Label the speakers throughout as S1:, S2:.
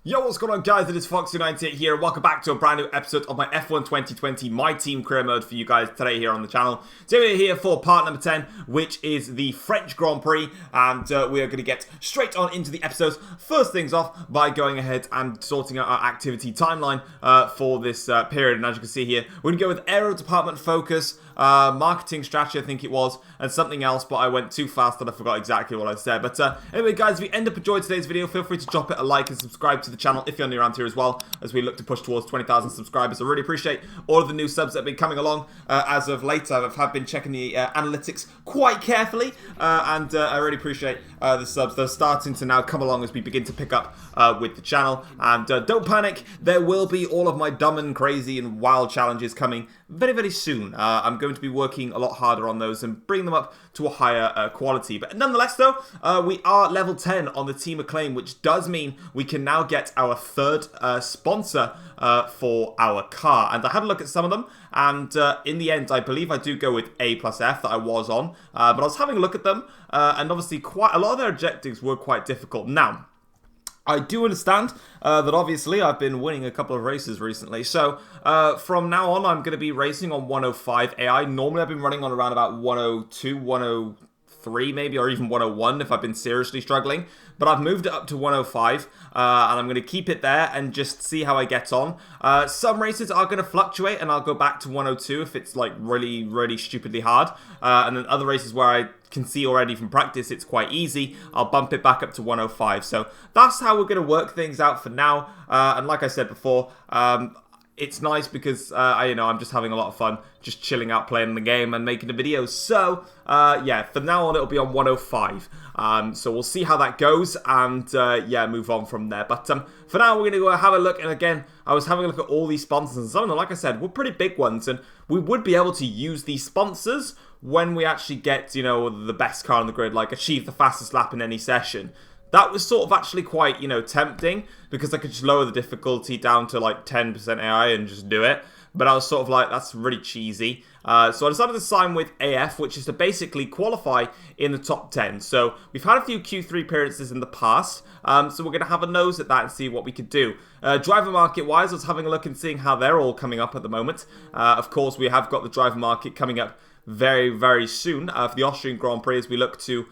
S1: Yo, what's going on, guys? It is Foxy98 here. Welcome back to a brand new episode of my F1 2020 My Team career mode for you guys today here on the channel. Today we're here for part number 10, which is the French Grand Prix, and we are going to get straight on into the episodes. First things off by going ahead and sorting out our activity timeline for this period. And as you can see here, we're going to go with aero department focus, marketing strategy, I think it was, and something else, but I went too fast and I forgot exactly what I said. But anyway, guys, if you end up enjoying today's video, feel free to drop it a like and subscribe to the channel if you're new around here as well, as we look to push towards 20,000 subscribers. I really appreciate all of the new subs that have been coming along as of late. I have been checking the analytics quite carefully, and I really appreciate the subs. They're starting to now come along as we begin to pick up with the channel. And don't panic, there will be all of my dumb and crazy and wild challenges coming very, very soon. I'm going to be working a lot harder on those and bring them up to a higher quality. But nonetheless, though, we are level 10 on the Team Acclaim, which does mean we can now get our third sponsor for our car. And I had a look at some of them, and in the end, I believe I do go with A plus F that I was on. But I was having a look at them, and obviously quite a lot of their objectives were quite difficult. Now, I do understand that obviously I've been winning a couple of races recently. So from now on, I'm going to be racing on 105 AI. Normally I've been running on around about 102, 103 maybe, or even 101 if I've been seriously struggling. But I've moved it up to 105, and I'm going to keep it there and just see how I get on. Some races are going to fluctuate, and I'll go back to 102 if it's like really, really stupidly hard. And then other races where I can see already from practice it's quite easy, I'll bump it back up to 105. So that's how we're going to work things out for now. And like I said before, it's nice because I'm just having a lot of fun just chilling out playing the game and making the videos. So yeah, from now on it'll be on 105. So we'll see how that goes, and yeah, move on from there. But for now, we're going to go have a look. And again, I was having a look at all these sponsors, and some of them, like I said, were pretty big ones, and we would be able to use these sponsors when we actually get, you know, the best car on the grid, like achieve the fastest lap in any session. That was sort of actually quite, you know, tempting, because I could just lower the difficulty down to like 10% AI and just do it. But I was sort of like, that's really cheesy. So I decided to sign with AF, which is to basically qualify in the top 10. So we've had a few Q3 appearances in the past. So we're going to have a nose at that and see what we could do. Driver market-wise, I was having a look and seeing how they're all coming up at the moment. Of course, we have got the driver market coming up very, very soon for the Austrian Grand Prix, as we look to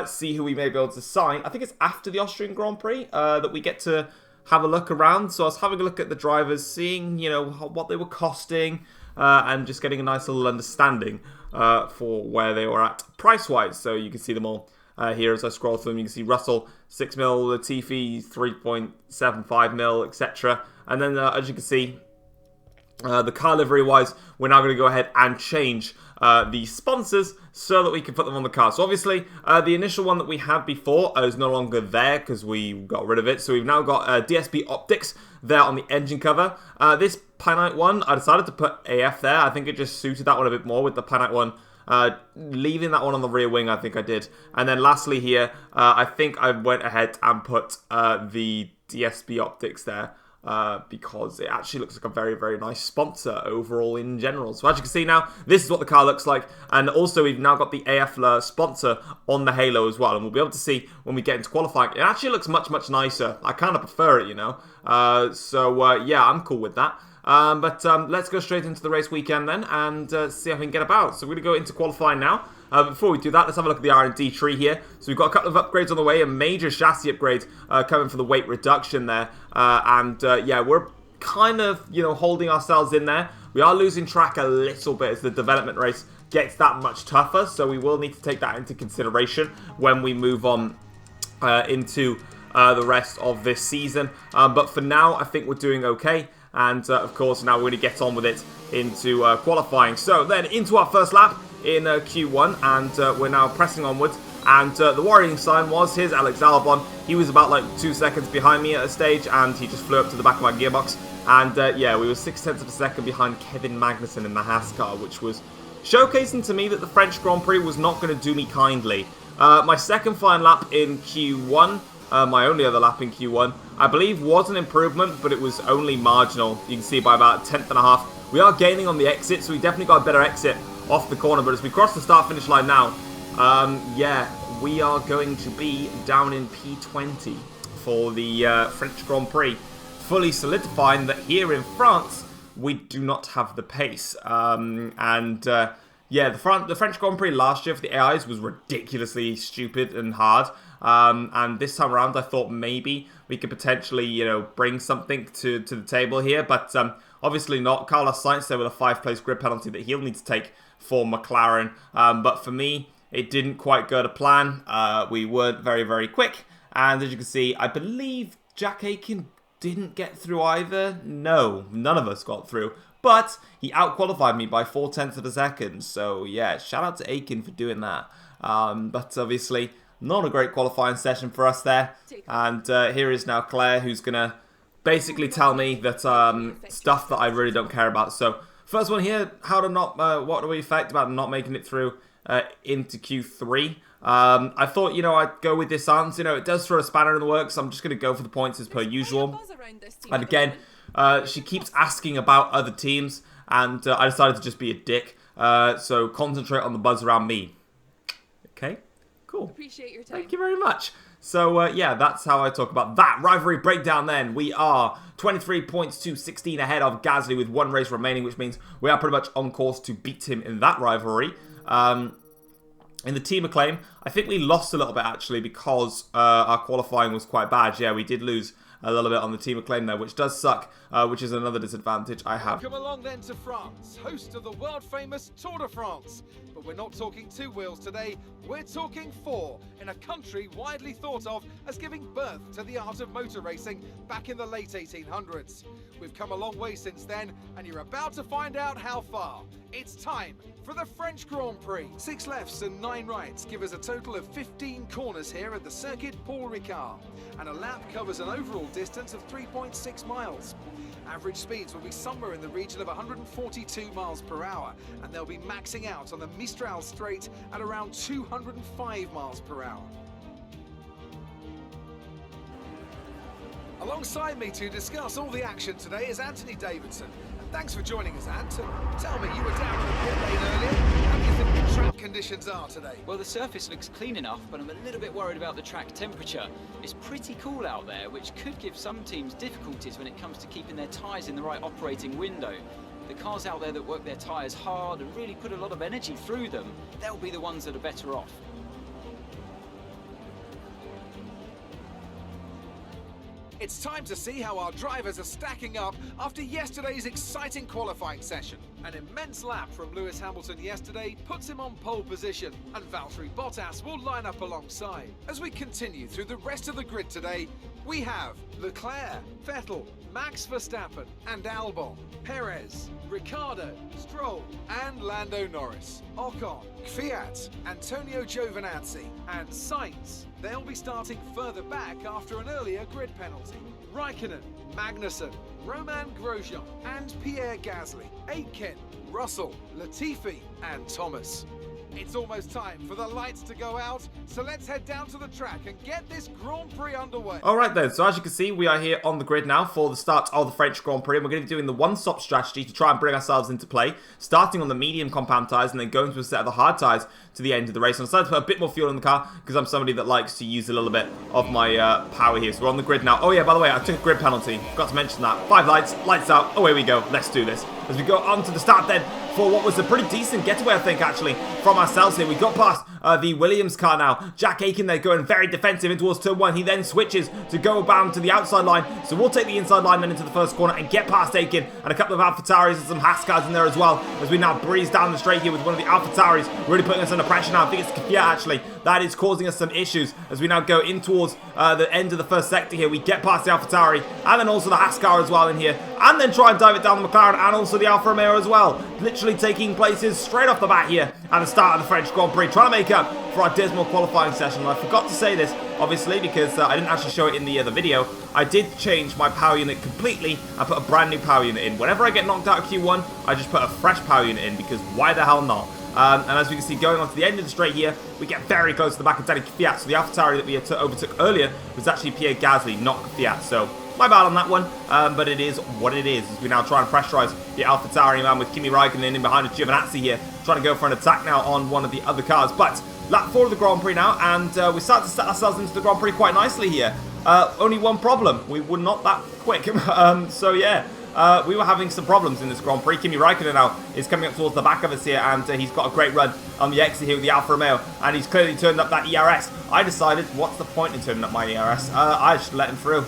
S1: see who we may be able to sign. I think it's after the Austrian Grand Prix that we get to have a look around. So I was having a look at the drivers, seeing, you know, what they were costing, and just getting a nice little understanding for where they were at price-wise. So you can see them all here as I scroll through them. You can see Russell 6 mil, Latifi 3.75 mil, etc. And then as you can see, the car livery wise, we're now going to go ahead and change the sponsors so that we can put them on the car. So obviously, the initial one that we had before is no longer there because we got rid of it. So we've now got DSB Optics there on the engine cover. This Pinite one, I decided to put AF there. I think it just suited that one a bit more with the Pinite one. Leaving that one on the rear wing, I think I did. And then lastly here, I think I went ahead and put the DSB Optics there. Because it actually looks like a very, very nice sponsor overall in general. So as you can see now, this is what the car looks like. And also we've now got the AF sponsor on the halo as well. And we'll be able to see when we get into qualifying. It actually looks much, much nicer. I kind of prefer it, you know. Yeah, I'm cool with that. But let's go straight into the race weekend then and see how we can get about. So we're going to go into qualifying now. Before we do that, let's have a look at the R&D tree here. So we've got a couple of upgrades on the way, a major chassis upgrade coming for the weight reduction there. Yeah, we're kind of, you know, holding ourselves in there. We are losing track a little bit as the development race gets that much tougher. So we will need to take that into consideration when we move on into the rest of this season. But for now, I think we're doing okay. And of course, now we're going to get on with it into qualifying. So then into our first lap in Q1, and we're now pressing onwards. And the worrying sign was, here's Alex Albon. He was about like 2 seconds behind me at a stage, and he just flew up to the back of my gearbox. And yeah, we were 0.6 of a second behind Kevin Magnussen in the Haas car, which was showcasing to me that the French Grand Prix was not going to do me kindly. My second flying lap in Q1, my only other lap in Q1, I believe was an improvement, but it was only marginal. You can see by about 1/10 and a half. We are gaining on the exit, so we definitely got a better exit off the corner. But as we cross the start-finish line now, yeah, we are going to be down in P20 for the French Grand Prix, fully solidifying that here in France, we do not have the pace. Yeah, the French Grand Prix last year for the AIs was ridiculously stupid and hard. And this time around, I thought maybe we could potentially, bring something to the table here. But obviously not. Carlos Sainz there with a 5-place grid penalty that he'll need to take for McLaren. But for me, it didn't quite go to plan. We weren't very, very quick. And as you can see, I believe Jack Aitken didn't get through either. No, none of us got through. But he out-qualified me by 0.4 of a second. So, yeah, shout out to Aitken for doing that. But obviously, not a great qualifying session for us there. And here is now Claire, who's going to basically tell me that stuff that I really don't care about. So, first one here, what do we expect about not making it through into Q3? I thought, I'd go with this answer. It does throw a spanner in the works. I'm just going to go for the points as per usual. And again, she keeps asking about other teams, and I decided to just be a dick. So concentrate on the buzz around me. Okay, cool.
S2: Appreciate your time.
S1: Thank you very much. So, yeah, that's how I talk about that rivalry breakdown then. We are 23 points to 16 ahead of Gasly with 1 race remaining, which means we are pretty much on course to beat him in that rivalry. In the team acclaim, I think we lost a little bit actually because our qualifying was quite bad. Yeah, we did lose a little bit on the team acclaim there, which does suck, which is another disadvantage I have.
S3: Welcome along then to France, host of the world famous Tour de France. But we're not talking 2 wheels today, we're talking 4, in a country widely thought of as giving birth to the art of motor racing back in the late 1800s. We've come a long way since then, and you're about to find out how far. It's time for the French Grand Prix. 6 lefts and 9 rights give us a total of 15 corners here at the Circuit Paul Ricard, and a lap covers an overall distance of 3.6 miles. Average speeds will be somewhere in the region of 142 miles per hour, and they'll be maxing out on the Mistral Straight at around 205 miles per hour. Alongside me to discuss all the action today is Anthony Davidson. And thanks for joining us, Ant. Tell me, you were down in the pit lane earlier. How do you think the track conditions are today?
S4: Well, the surface looks clean enough, but I'm a little bit worried about the track temperature. It's pretty cool out there, which could give some teams difficulties when it comes to keeping their tyres in the right operating window. The cars out there that work their tyres hard and really put a lot of energy through them, they'll be the ones that are better off.
S3: It's time to see how our drivers are stacking up after yesterday's exciting qualifying session. An immense lap from Lewis Hamilton yesterday puts him on pole position, and Valtteri Bottas will line up alongside. As we continue through the rest of the grid today, we have Leclerc, Vettel, Max Verstappen and Albon, Perez, Ricciardo, Stroll and Lando Norris, Ocon, Kvyat, Antonio Giovinazzi and Sainz. They'll be starting further back after an earlier grid penalty. Raikkonen, Magnussen, Romain Grosjean and Pierre Gasly, Aitken, Russell, Latifi and Thomas. It's almost time for the lights to go out, so let's head down to the track and get this Grand Prix underway.
S1: Alright then, so as you can see, we are here on the grid now for the start of the French Grand Prix, and we're going to be doing the one-stop strategy to try and bring ourselves into play, starting on the medium compound tyres and then going to a set of the hard tyres to the end of the race. And I decided to put a bit more fuel in the car because I'm somebody that likes to use a little bit of my power here. So we're on the grid now. Oh yeah, by the way, I took a grid penalty. Forgot to mention that. 5 lights, lights out, away we go. Let's do this. As we go on to the start then for what was a pretty decent getaway, I think, actually, from ourselves here. We got past the Williams car now. Jack Aitken there going very defensive in towards turn 1. He then switches to go bound to the outside line. So we'll take the inside line then into the first corner and get past Aitken, and a couple of AlphaTauris and some Haas in there as well, as we now breeze down the straight here with one of the AlphaTauris really putting us under pressure now. I think it's Kvyat actually that is causing us some issues as we now go in towards the end of the first sector here. We get past the AlphaTauri and then also the Haas car as well in here, and then try and dive it down the McLaren and also the Alfa Romeo as well. Literally taking places straight off the bat here at the start of the French Grand Prix, trying to make up for our dismal qualifying session. And I forgot to say this, obviously, because I didn't actually show it in the other video. I did change my power unit completely. I put a brand new power unit in. Whenever I get knocked out of Q1, I just put a fresh power unit in, because why the hell not? And as we can see, going on to the end of the straight here, we get very close to the back of Danny Kvyat. So the AlphaTauri that we overtook earlier was actually Pierre Gasly, not Kvyat. So my bad on that one, but it is what it is, as we now try and pressurize the AlphaTauri man with Kimi Raikkonen in behind with Giovinazzi here, trying to go for an attack now on one of the other cars. But lap 4 of the Grand Prix now, and we start to set ourselves into the Grand Prix quite nicely here. only one problem. We were not that quick. So yeah. We were having some problems in this Grand Prix. Kimi Raikkonen now is coming up towards the back of us here, and he's got a great run on the exit here with the Alfa Romeo, and he's clearly turned up that ERS. I decided, what's the point in turning up my ERS? I just let him through.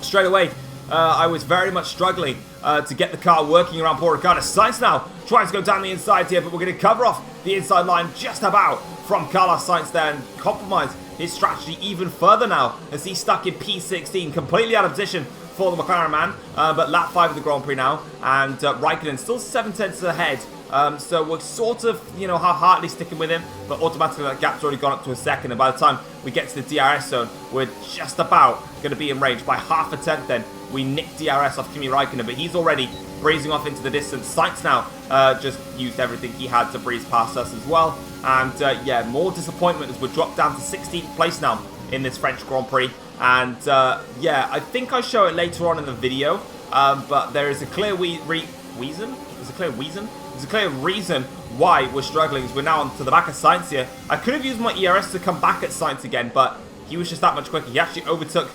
S1: Straight away, I was very much struggling to get the car working around Paul Ricard. Sainz now tries to go down the inside here, but we're going to cover off the inside line just about from Carlos Sainz there and compromise his strategy even further now as he's stuck in P16, completely out of position for the McLaren man, but lap 5 of the Grand Prix now, and Raikkonen still 7 tenths ahead, so we're sort of, you know, half-heartedly sticking with him, but automatically that gap's already gone up to a second, and by the time we get to the DRS zone, we're just about going to be in range. By half a tenth then, we nick DRS off Kimi Raikkonen, but he's already breezing off into the distance. Sainz now just used everything he had to breeze past us as well, and yeah, more disappointment as we're dropped down to 16th place now in this French Grand Prix. And yeah, I think I show it later on in the video, but there is a clear reason. There's a clear reason why we're struggling. As we're now onto the back of Sainz here. I could have used my ERS to come back at Sainz again, but he was just that much quicker. He actually overtook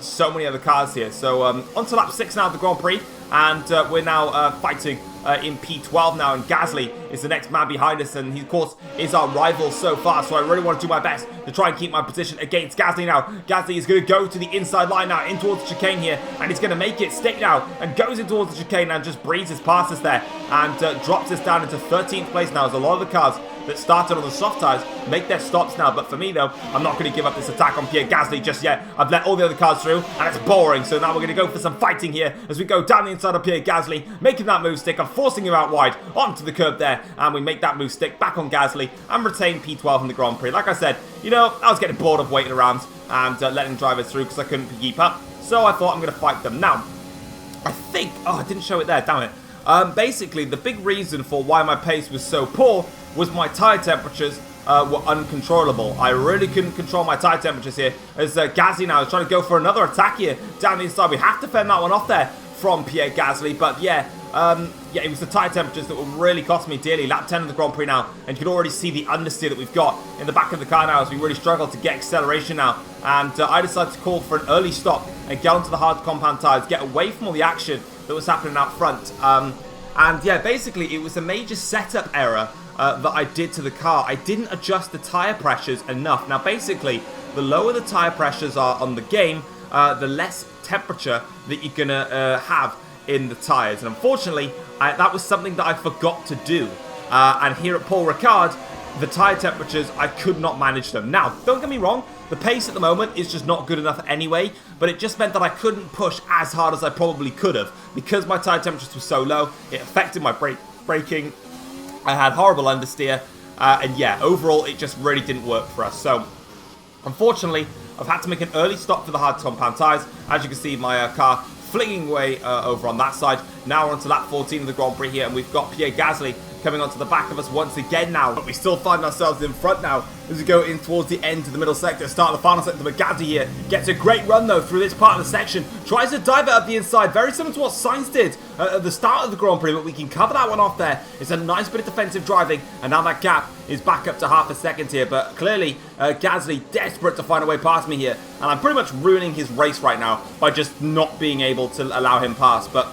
S1: so many other cars here. So onto lap 6 now of the Grand Prix, and we're now fighting in P12 now, and Gasly is the next man behind us, and he of course is our rival so far, so I really want to do my best to try and keep my position against Gasly now. Gasly is going to go to the inside line now, in towards the chicane here, and he's going to make it stick now, and goes in towards the chicane and just breezes past us there, and drops us down into 13th place now, as a lot of the cars that started on the soft tyres make their stops now. But for me though, I'm not going to give up this attack on Pierre Gasly just yet. I've let all the other cars through, and it's boring, so now we're going to go for some fighting here as we go down the inside of Pierre Gasly, making that move stick. I'm forcing him out wide onto the curb there, and we make that move stick back on Gasly and retain P12 in the Grand Prix. Like I said, you know, I was getting bored of waiting around and letting drivers through because I couldn't keep up, so I thought I'm going to fight them. Now, I think, oh, I didn't show it there, damn it. Basically, the big reason for why my pace was so poor was my tyre temperatures were uncontrollable. I really couldn't control my tyre temperatures here, as Gasly now is trying to go for another attack here down the inside. We have to fend that one off there from Pierre Gasly, but yeah, yeah, it was the tyre temperatures that will really cost me dearly. Lap 10 of the Grand Prix now, and you can already see the understeer that we've got in the back of the car now as we really struggle to get acceleration now, and I decided to call for an early stop and get onto the hard compound tyres, get away from all the action that was happening out front. And yeah, basically it was a major setup error that I did to the car. I didn't adjust the tyre pressures enough. Now basically, the lower the tyre pressures are on the game, the less temperature that you're going to have in the tyres. And unfortunately, that was something that I forgot to do. And here at Paul Ricard, the tyre temperatures, I could not manage them. Now, don't get me wrong, the pace at the moment is just not good enough anyway, but it just meant that I couldn't push as hard as I probably could have. Because my tyre temperatures were so low, it affected my braking. I had horrible understeer, and yeah, overall, it just really didn't work for us. So, unfortunately, I've had to make an early stop for the hard compound tyres. As you can see, my car flinging away over on that side. Now we're on to lap 14 of the Grand Prix here, and we've got Pierre Gasly coming onto the back of us once again now. But we still find ourselves in front now as we go in towards the end of the middle sector. Start of the final sector, but Gasly here gets a great run though through this part of the section. Tries to dive it up the inside, very similar to what Sainz did at the start of the Grand Prix, but we can cover that one off there. It's a nice bit of defensive driving, and now that gap is back up to half a second here. But clearly, Gasly desperate to find a way past me here, and I'm pretty much ruining his race right now by just not being able to allow him past. But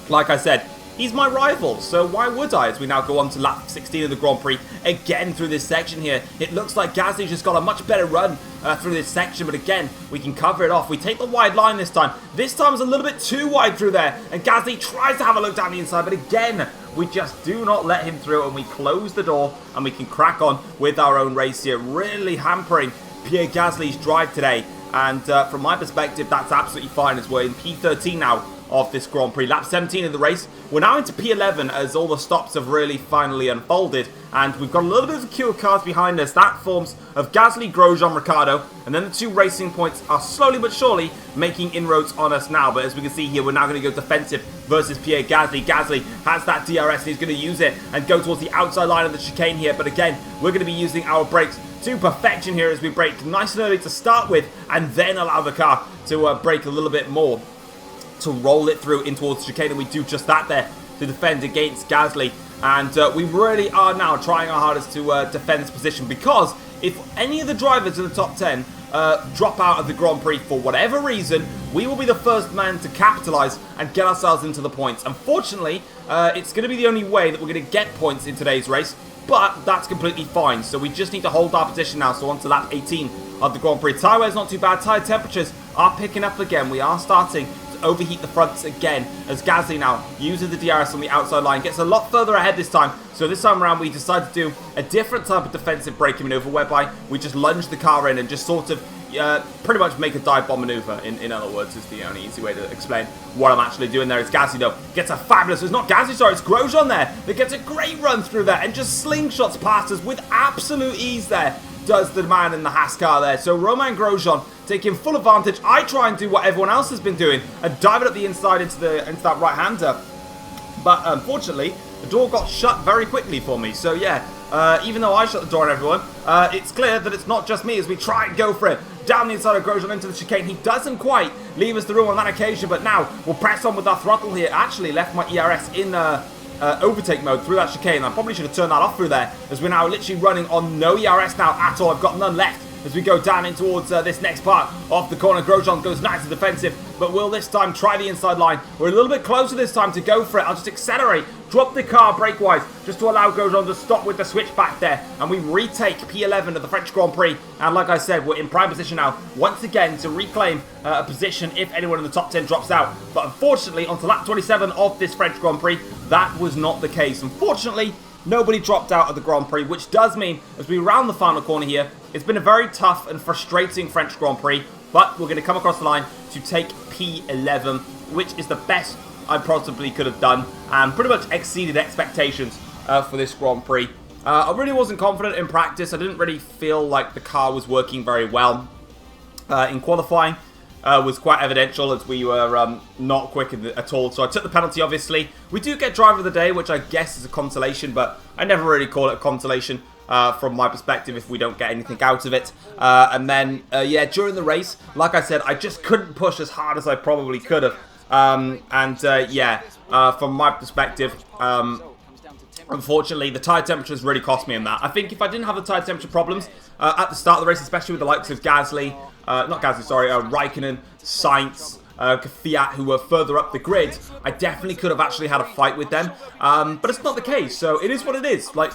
S1: like I said, he's my rival, so why would I? As we now go on to lap 16 of the Grand Prix, again through this section here. It looks like Gasly's just got a much better run through this section, but again, we can cover it off. We take the wide line this time. This time is a little bit too wide through there, and Gasly tries to have a look down the inside, but again, we just do not let him through, and we close the door, and we can crack on with our own race here, really hampering Pierre Gasly's drive today. And from my perspective, that's absolutely fine, as we're in P13 now of this Grand Prix. Lap 17 of the race. We're now into P11 as all the stops have really finally unfolded, and we've got a little bit of a queue of cars behind us. That forms of Gasly, Grosjean, Ricciardo, and then the two racing points are slowly but surely making inroads on us now. But as we can see here, we're now going to go defensive versus Pierre Gasly. Gasly has that DRS and he's going to use it and go towards the outside line of the chicane here, but again, we're going to be using our brakes to perfection here as we brake nice and early to start with, and then allow the car to brake a little bit more to roll it through in towards the chicane, and we do just that there to defend against Gasly. And we really are now trying our hardest to defend this position, because if any of the drivers in the top 10 drop out of the Grand Prix for whatever reason, we will be the first man to capitalise and get ourselves into the points. Unfortunately, it's going to be the only way that we're going to get points in today's race, but that's completely fine. So we just need to hold our position now. So on to lap 18 of the Grand Prix. Tyre is not too bad. Tyre temperatures are picking up again. We are starting to overheat the fronts again as Gasly now uses the DRS on the outside line. Gets a lot further ahead this time. So this time around we decide to do a different type of defensive braking maneuver whereby we just lunge the car in and just sort of pretty much make a dive bomb maneuver, in other words, is the only easy way to explain what I'm actually doing there. It's Gasly though, gets a fabulous, it's not Gasly, sorry, it's Grosjean there, that gets a great run through there and just slingshots past us with absolute ease there, does the man in the Haas car there. So Romain Grosjean taking full advantage. I try and do what everyone else has been doing and dive it up the inside into that right-hander, but unfortunately the door got shut very quickly for me. So yeah, even though I shut the door on everyone, it's clear that it's not just me as we try and go for it. Down the inside of Grosjean into the chicane. He doesn't quite leave us the room on that occasion, but now we'll press on with our throttle here. Actually left my ERS in overtake mode through that chicane. I probably should have turned that off through there, as we're now literally running on no ERS now at all. I've got none left as we go down in towards this next part of the corner. Grosjean goes nice and defensive, but will this time try the inside line. We're a little bit closer this time to go for it. I'll just accelerate, drop the car brake-wise, just to allow Grosjean to stop with the switch back there, and we retake P11 of the French Grand Prix. And like I said, we're in prime position now, once again, to reclaim a position if anyone in the top 10 drops out. But unfortunately, onto lap 27 of this French Grand Prix, that was not the case. Unfortunately, nobody dropped out of the Grand Prix, which does mean, as we round the final corner here, it's been a very tough and frustrating French Grand Prix, but we're going to come across the line to take P11, which is the best I possibly could have done, and pretty much exceeded expectations for this Grand Prix. I really wasn't confident in practice. I didn't really feel like the car was working very well. In qualifying, was quite evidential as we were not quick at all. So I took the penalty, obviously. We do get driver of the day, which I guess is a consolation, but I never really call it a consolation from my perspective if we don't get anything out of it. And then, yeah, during the race, like I said, I just couldn't push as hard as I probably could have. Yeah, from my perspective, unfortunately, the tyre temperatures really cost me in that. I think if I didn't have the tyre temperature problems at the start of the race, especially with the likes of Gasly, Raikkonen, Sainz, Fiat, who were further up the grid, I definitely could have actually had a fight with them. But it's not the case, so it is what it is. Like,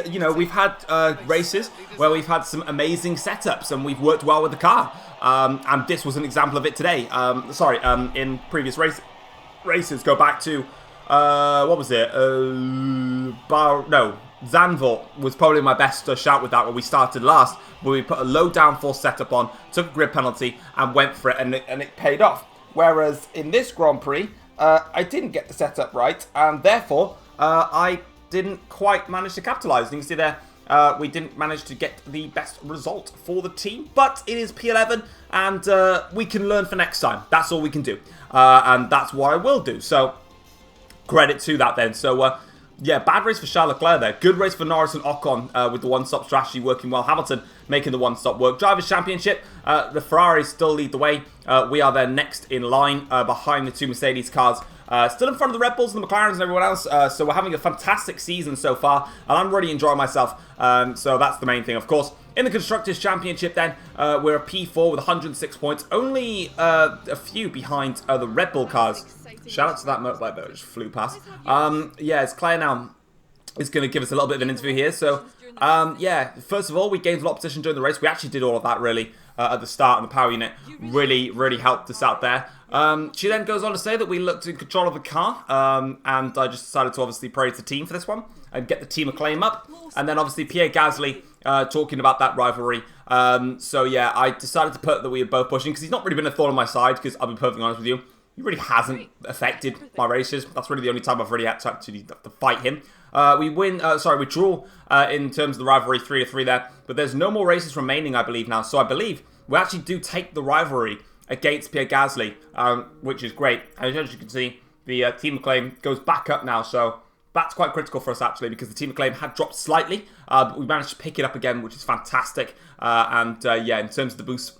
S1: you know, we've had races where we've had some amazing setups and we've worked well with the car. And this was an example of it today. In previous races, go back to, what was it? Zandvoort was probably my best shout with that, where we started last, where we put a low downforce setup on, took a grid penalty, and went for it, and it paid off. Whereas in this Grand Prix, I didn't get the setup right, and therefore, I didn't quite manage to capitalise. You can see there, we didn't manage to get the best result for the team, but it is P11, and we can learn for next time. That's all we can do, and that's what I will do. So, credit to that then. So, yeah, bad race for Charles Leclerc there. Good race for Norris and Ocon with the one-stop strategy working well. Hamilton making the one-stop work. Drivers' Championship, the Ferraris still lead the way. We are there next in line behind the two Mercedes cars. Still in front of the Red Bulls and the McLarens and everyone else. So we're having a fantastic season so far, and I'm really enjoying myself. So that's the main thing, of course. In the Constructors' Championship then, we're a P4 with 106 points. Only a few behind the Red Bull cars. Shout out to that motorbike that just flew past. Yeah, it's Claire now is going to give us a little bit of an interview here. So, yeah, first of all, we gained a lot of position during the race. We actually did all of that, really, at the start, and the power unit really, really helped us out there. She then goes on to say that we looked in control of the car, and I just decided to obviously praise the team for this one and get the team acclaim up. And then, obviously, Pierre Gasly talking about that rivalry. So, yeah, I decided to put that we were both pushing, because he's not really been a thorn on my side, because I'll be perfectly honest with you, he really hasn't affected my races. That's really the only time I've really had to actually fight him. We draw in terms of the rivalry 3-3 there. But there's no more races remaining, I believe, now. So I believe we actually do take the rivalry against Pierre Gasly, which is great. As you can see, the team acclaim goes back up now. So that's quite critical for us, actually, because the team acclaim had dropped slightly. But we managed to pick it up again, which is fantastic. Yeah, in terms of the boost,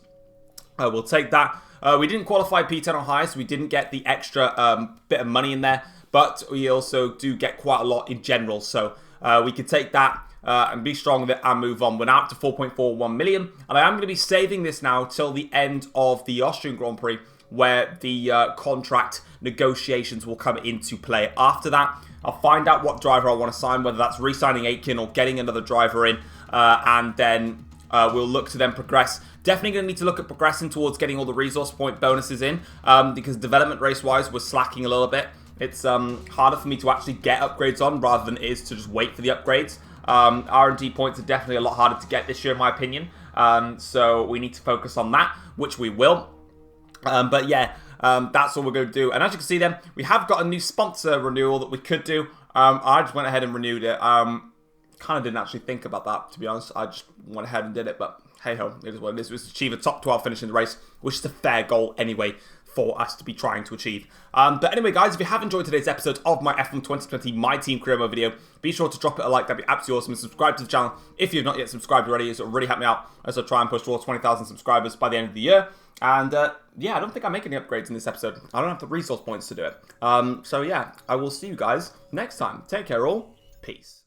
S1: we'll take that. We didn't qualify P10 or higher, so we didn't get the extra bit of money in there. But we also do get quite a lot in general, so we can take that. and be strong with it and move on. We're now up to 4.41 million, and I am going to be saving this now till the end of the Austrian Grand Prix, where the contract negotiations will come into play. After that, I'll find out what driver I want to sign, whether that's re-signing Aitken or getting another driver in, and then we'll look to then progress. Definitely going to need to look at progressing towards getting all the resource point bonuses in, because development race-wise, we're slacking a little bit. It's harder for me to actually get upgrades on rather than it is to just wait for the upgrades. R&D points are definitely a lot harder to get this year, in my opinion. So we need to focus on that, which we will. But yeah, that's all we're going to do. And as you can see then, we have got a new sponsor renewal that we could do. I just went ahead and renewed it. Kind of didn't actually think about that, to be honest. I just went ahead and did it, but hey ho, it is what it is. It was to achieve a top 12 finish in the race, which is a fair goal anyway for us to be trying to achieve. But anyway, guys, if you have enjoyed today's episode of my F1 2020 My Team Career Mode video, be sure to drop it a like. That'd be absolutely awesome. And subscribe to the channel if you've not yet subscribed already. It will really help me out as I try and push towards 20,000 subscribers by the end of the year. And yeah, I don't think I make any upgrades in this episode. I don't have the resource points to do it. So yeah, I will see you guys next time. Take care all. Peace.